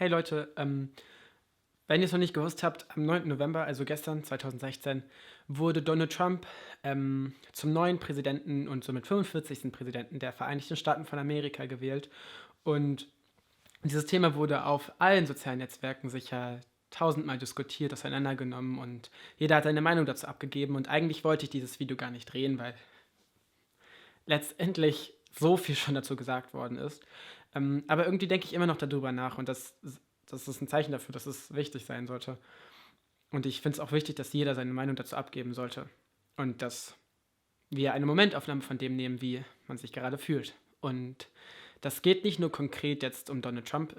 Hey Leute, wenn ihr es noch nicht gewusst habt, am 9. November, also gestern, 2016, wurde Donald Trump zum neuen Präsidenten und somit 45. Präsidenten der Vereinigten Staaten von Amerika gewählt. Und dieses Thema wurde auf allen sozialen Netzwerken sicher tausendmal diskutiert, auseinandergenommen und jeder hat seine Meinung dazu abgegeben. Und eigentlich wollte ich dieses Video gar nicht drehen, weil letztendlich so viel schon dazu gesagt worden ist. Aber irgendwie denke ich immer noch darüber nach und das ist ein Zeichen dafür, dass es wichtig sein sollte. Und ich finde es auch wichtig, dass jeder seine Meinung dazu abgeben sollte. Und dass wir eine Momentaufnahme von dem nehmen, wie man sich gerade fühlt. Und das geht nicht nur konkret jetzt um Donald Trump.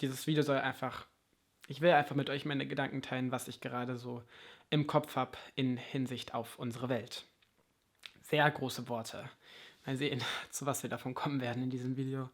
Dieses Video soll einfach, ich will einfach mit euch meine Gedanken teilen, was ich gerade so im Kopf habe in Hinsicht auf unsere Welt. Sehr große Worte. Mal sehen, zu was wir davon kommen werden in diesem Video.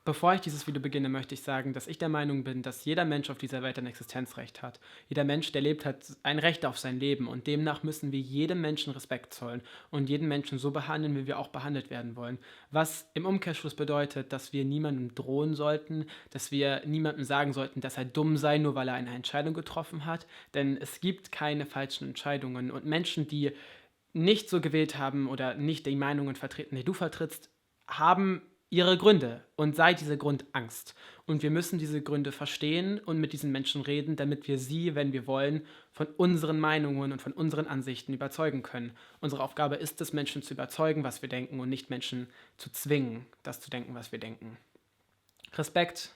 Bevor ich dieses Video beginne, möchte ich sagen, dass ich der Meinung bin, dass jeder Mensch auf dieser Welt ein Existenzrecht hat. Jeder Mensch, der lebt, hat ein Recht auf sein Leben und demnach müssen wir jedem Menschen Respekt zollen und jeden Menschen so behandeln, wie wir auch behandelt werden wollen. Was im Umkehrschluss bedeutet, dass wir niemandem drohen sollten, dass wir niemandem sagen sollten, dass er dumm sei, nur weil er eine Entscheidung getroffen hat, denn es gibt keine falschen Entscheidungen und Menschen, die nicht so gewählt haben oder nicht die Meinungen vertreten, die du vertrittst, haben ihre Gründe und sei dieser Grund Angst. Und wir müssen diese Gründe verstehen und mit diesen Menschen reden, damit wir sie, wenn wir wollen, von unseren Meinungen und von unseren Ansichten überzeugen können. Unsere Aufgabe ist es, Menschen zu überzeugen, was wir denken und nicht Menschen zu zwingen, das zu denken, was wir denken. Respekt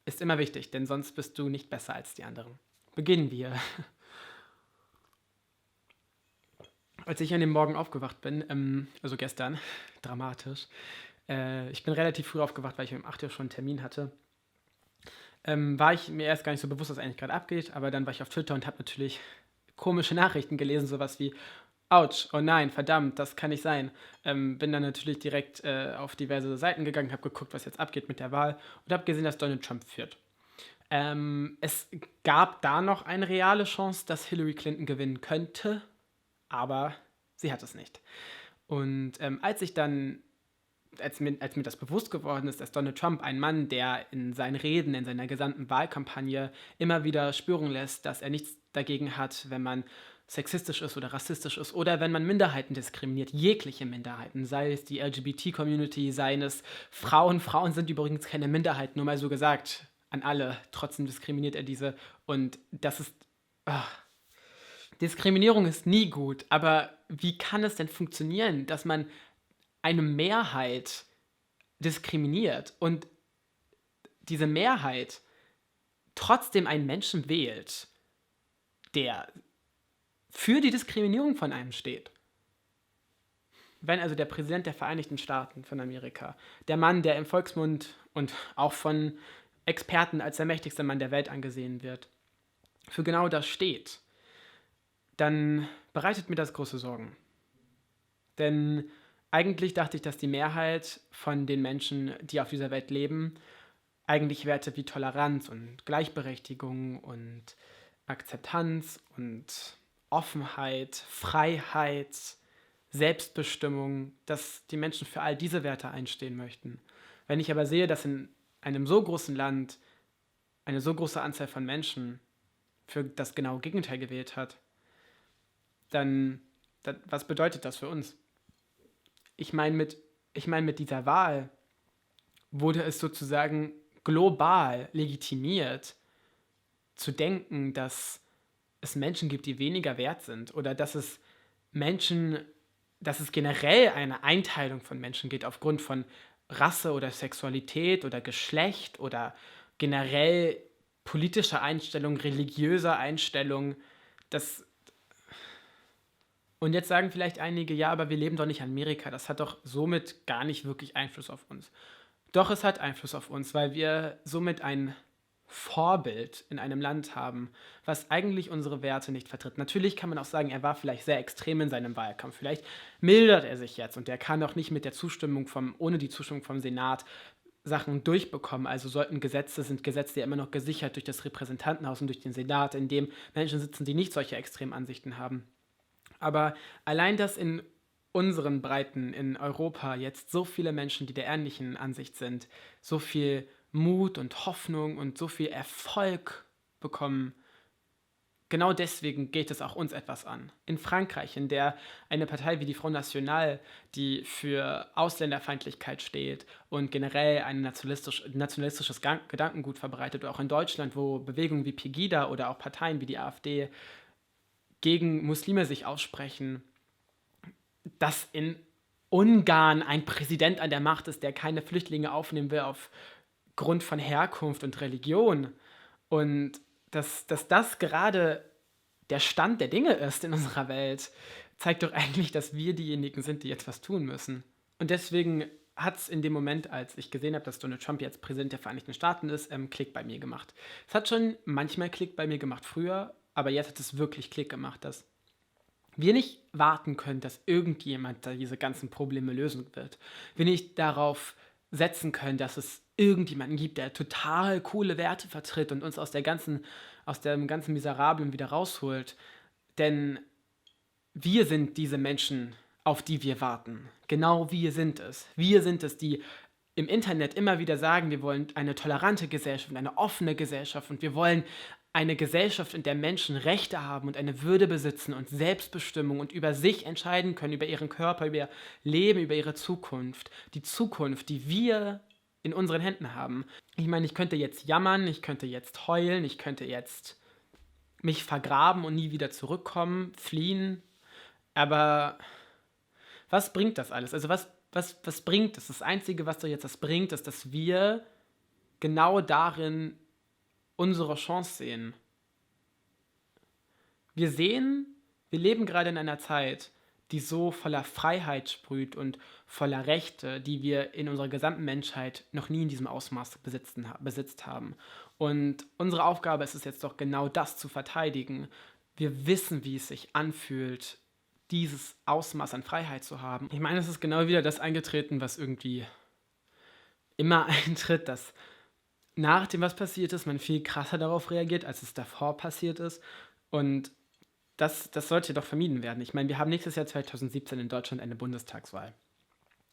ist immer wichtig, denn sonst bist du nicht besser als die anderen. Beginnen wir. Als ich an dem Morgen aufgewacht bin, also gestern, dramatisch, ich bin relativ früh aufgewacht, weil ich um 8 Uhr schon einen Termin hatte, war ich mir erst gar nicht so bewusst, was eigentlich gerade abgeht, aber dann war ich auf Twitter und habe natürlich komische Nachrichten gelesen, sowas wie, Autsch, oh nein, verdammt, das kann nicht sein. Bin dann natürlich direkt auf diverse Seiten gegangen, habe geguckt, was jetzt abgeht mit der Wahl und habe gesehen, dass Donald Trump führt. Es gab da noch eine reale Chance, dass Hillary Clinton gewinnen könnte, aber sie hat es nicht. Und als mir das bewusst geworden ist, dass Donald Trump, ein Mann, der in seinen Reden, in seiner gesamten Wahlkampagne immer wieder spüren lässt, dass er nichts dagegen hat, wenn man sexistisch ist oder rassistisch ist oder wenn man Minderheiten diskriminiert, jegliche Minderheiten, sei es die LGBT-Community, seien es Frauen. Frauen sind übrigens keine Minderheit, nur mal so gesagt an alle. Trotzdem diskriminiert er diese und das ist... Diskriminierung ist nie gut, aber wie kann es denn funktionieren, dass man eine Mehrheit diskriminiert und diese Mehrheit trotzdem einen Menschen wählt, der für die Diskriminierung von einem steht? Wenn also der Präsident der Vereinigten Staaten von Amerika, der Mann, der im Volksmund und auch von Experten als der mächtigste Mann der Welt angesehen wird, für genau das steht, dann bereitet mir das große Sorgen. Denn eigentlich dachte ich, dass die Mehrheit von den Menschen, die auf dieser Welt leben, eigentlich Werte wie Toleranz und Gleichberechtigung und Akzeptanz und Offenheit, Freiheit, Selbstbestimmung, dass die Menschen für all diese Werte einstehen möchten. Wenn ich aber sehe, dass in einem so großen Land eine so große Anzahl von Menschen für das genaue Gegenteil gewählt hat, dann was bedeutet das für uns? Ich meine, mit dieser Wahl wurde es sozusagen global legitimiert, zu denken, dass es Menschen gibt, die weniger wert sind oder dass es generell eine Einteilung von Menschen gibt aufgrund von Rasse oder Sexualität oder Geschlecht oder generell politischer Einstellung, religiöser Einstellung. Das Und jetzt sagen vielleicht einige, ja, aber wir leben doch nicht in Amerika, das hat doch somit gar nicht wirklich Einfluss auf uns. Doch, es hat Einfluss auf uns, weil wir somit ein Vorbild in einem Land haben, was eigentlich unsere Werte nicht vertritt. Natürlich kann man auch sagen, er war vielleicht sehr extrem in seinem Wahlkampf. Vielleicht mildert er sich jetzt und er kann auch nicht mit der ohne die Zustimmung vom Senat Sachen durchbekommen. Also sind Gesetze ja immer noch gesichert durch das Repräsentantenhaus und durch den Senat, in dem Menschen sitzen, die nicht solche extremen Ansichten haben. Aber allein, dass in unseren Breiten in Europa jetzt so viele Menschen, die der ähnlichen Ansicht sind, so viel Mut und Hoffnung und so viel Erfolg bekommen. Genau deswegen geht es auch uns etwas an. In Frankreich, in der eine Partei wie die Front National, die für Ausländerfeindlichkeit steht und generell ein nationalistisches Gedankengut verbreitet, oder auch in Deutschland, wo Bewegungen wie Pegida oder auch Parteien wie die AfD gegen Muslime sich aussprechen, dass in Ungarn ein Präsident an der Macht ist, der keine Flüchtlinge aufnehmen will aufgrund von Herkunft und Religion. Und dass das gerade der Stand der Dinge ist in unserer Welt, zeigt doch eigentlich, dass wir diejenigen sind, die jetzt was tun müssen. Und deswegen hat es in dem Moment, als ich gesehen habe, dass Donald Trump jetzt Präsident der Vereinigten Staaten ist, Klick bei mir gemacht. Es hat schon manchmal Klick bei mir gemacht früher, aber jetzt hat es wirklich Klick gemacht, dass wir nicht warten können, dass irgendjemand da diese ganzen Probleme lösen wird. Wir nicht darauf setzen können, dass es irgendjemanden gibt, der total coole Werte vertritt und uns aus dem ganzen Miserablen wieder rausholt. Denn wir sind diese Menschen, auf die wir warten. Genau wir sind es. Wir sind es, die im Internet immer wieder sagen, wir wollen eine tolerante Gesellschaft, eine offene Gesellschaft und wir wollen eine Gesellschaft, in der Menschen Rechte haben und eine Würde besitzen und Selbstbestimmung und über sich entscheiden können, über ihren Körper, über ihr Leben, über ihre Zukunft. Die Zukunft, die wir in unseren Händen haben. Ich meine, ich könnte jetzt jammern, ich könnte jetzt heulen, ich könnte jetzt mich vergraben und nie wieder zurückkommen, fliehen, aber was bringt das alles? Also was bringt es? Das Einzige, was doch jetzt das bringt, ist, dass wir genau darin unsere Chance sehen. Wir sehen, wir leben gerade in einer Zeit, die so voller Freiheit sprüht und voller Rechte, die wir in unserer gesamten Menschheit noch nie in diesem Ausmaß besitzt haben. Und unsere Aufgabe ist es jetzt doch genau das zu verteidigen. Wir wissen, wie es sich anfühlt, dieses Ausmaß an Freiheit zu haben. Ich meine, es ist genau wieder das eingetreten, was irgendwie immer eintritt, dass nach dem, was passiert ist, man viel krasser darauf reagiert, als es davor passiert ist. Und das sollte doch vermieden werden. Ich meine, wir haben nächstes Jahr 2017 in Deutschland eine Bundestagswahl.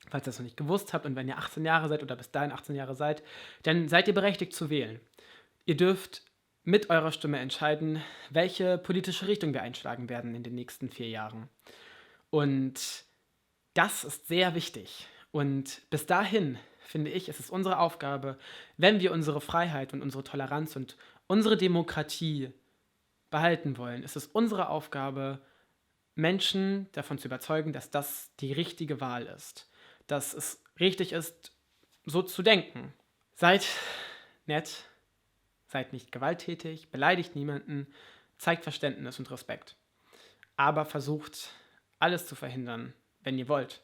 Falls ihr das noch nicht gewusst habt und wenn ihr 18 Jahre seid oder bis dahin 18 Jahre seid, dann seid ihr berechtigt zu wählen. Ihr dürft mit eurer Stimme entscheiden, welche politische Richtung wir einschlagen werden in den nächsten 4 Jahren. Und das ist sehr wichtig. Und bis dahin, finde ich, ist es unsere Aufgabe, wenn wir unsere Freiheit und unsere Toleranz und unsere Demokratie behalten wollen, ist es unsere Aufgabe, Menschen davon zu überzeugen, dass das die richtige Wahl ist. Dass es richtig ist, so zu denken. Seid nett, seid nicht gewalttätig, beleidigt niemanden, zeigt Verständnis und Respekt. Aber versucht, alles zu verhindern, wenn ihr wollt,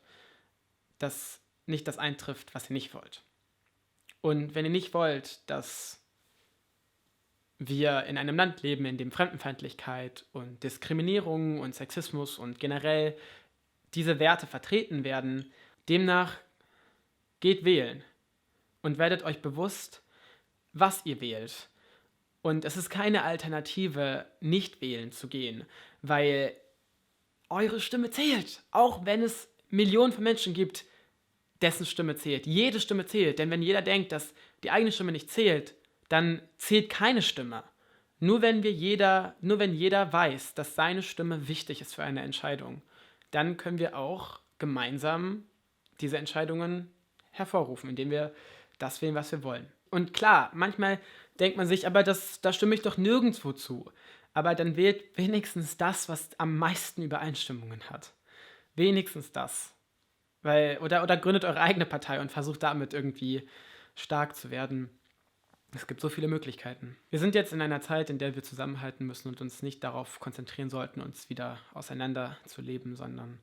dass nicht das eintrifft, was ihr nicht wollt. Und wenn ihr nicht wollt, dass wir in einem Land leben, in dem Fremdenfeindlichkeit und Diskriminierung und Sexismus und generell diese Werte vertreten werden, demnach geht wählen und werdet euch bewusst, was ihr wählt. Und es ist keine Alternative, nicht wählen zu gehen, weil eure Stimme zählt, auch wenn es Millionen von Menschen gibt, dessen Stimme zählt. Jede Stimme zählt, denn wenn jeder denkt, dass die eigene Stimme nicht zählt, dann zählt keine Stimme. Nur wenn jeder weiß, dass seine Stimme wichtig ist für eine Entscheidung, dann können wir auch gemeinsam diese Entscheidungen hervorrufen, indem wir das wählen, was wir wollen. Und klar, manchmal denkt man sich, aber da stimme ich doch nirgendwo zu. Aber dann wählt wenigstens das, was am meisten Übereinstimmungen hat. Wenigstens das. Oder gründet eure eigene Partei und versucht damit irgendwie stark zu werden. Es gibt so viele Möglichkeiten. Wir sind jetzt in einer Zeit, in der wir zusammenhalten müssen und uns nicht darauf konzentrieren sollten, uns wieder auseinander zu leben, sondern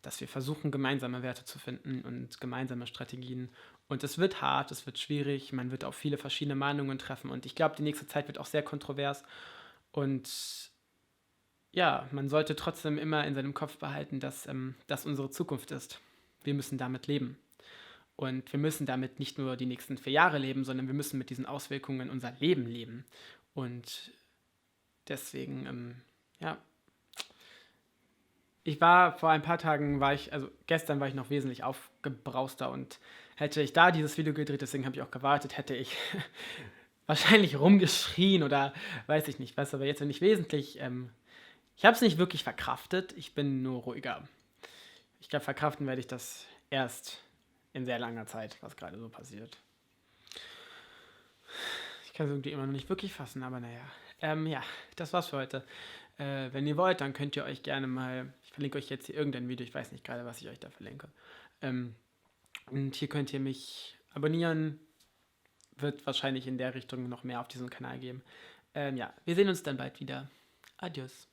dass wir versuchen, gemeinsame Werte zu finden und gemeinsame Strategien. Und es wird hart, es wird schwierig, man wird auf viele verschiedene Meinungen treffen und ich glaube, die nächste Zeit wird auch sehr kontrovers. Und ja, man sollte trotzdem immer in seinem Kopf behalten, dass das unsere Zukunft ist. Wir müssen damit leben. Und wir müssen damit nicht nur die nächsten 4 Jahre leben, sondern wir müssen mit diesen Auswirkungen unser Leben leben. Und deswegen, ja, Ich war vor ein paar Tagen, also gestern war ich noch wesentlich aufgebrauster und hätte ich da dieses Video gedreht, deswegen habe ich auch gewartet, hätte ich wahrscheinlich rumgeschrien oder weiß ich nicht was, aber jetzt bin ich ich habe es nicht wirklich verkraftet, ich bin nur ruhiger. Ich glaube, verkraften werde ich das erst in sehr langer Zeit, was gerade so passiert. Ich kann es irgendwie immer noch nicht wirklich fassen, aber naja. Ja, das war's für heute. Wenn ihr wollt, dann könnt ihr euch gerne mal, ich verlinke euch jetzt hier irgendein Video, ich weiß nicht gerade, was ich euch da verlinke. Ähm, und hier könnt ihr mich abonnieren, wird wahrscheinlich in der Richtung noch mehr auf diesem Kanal geben. Ja, wir sehen uns dann bald wieder. Adios.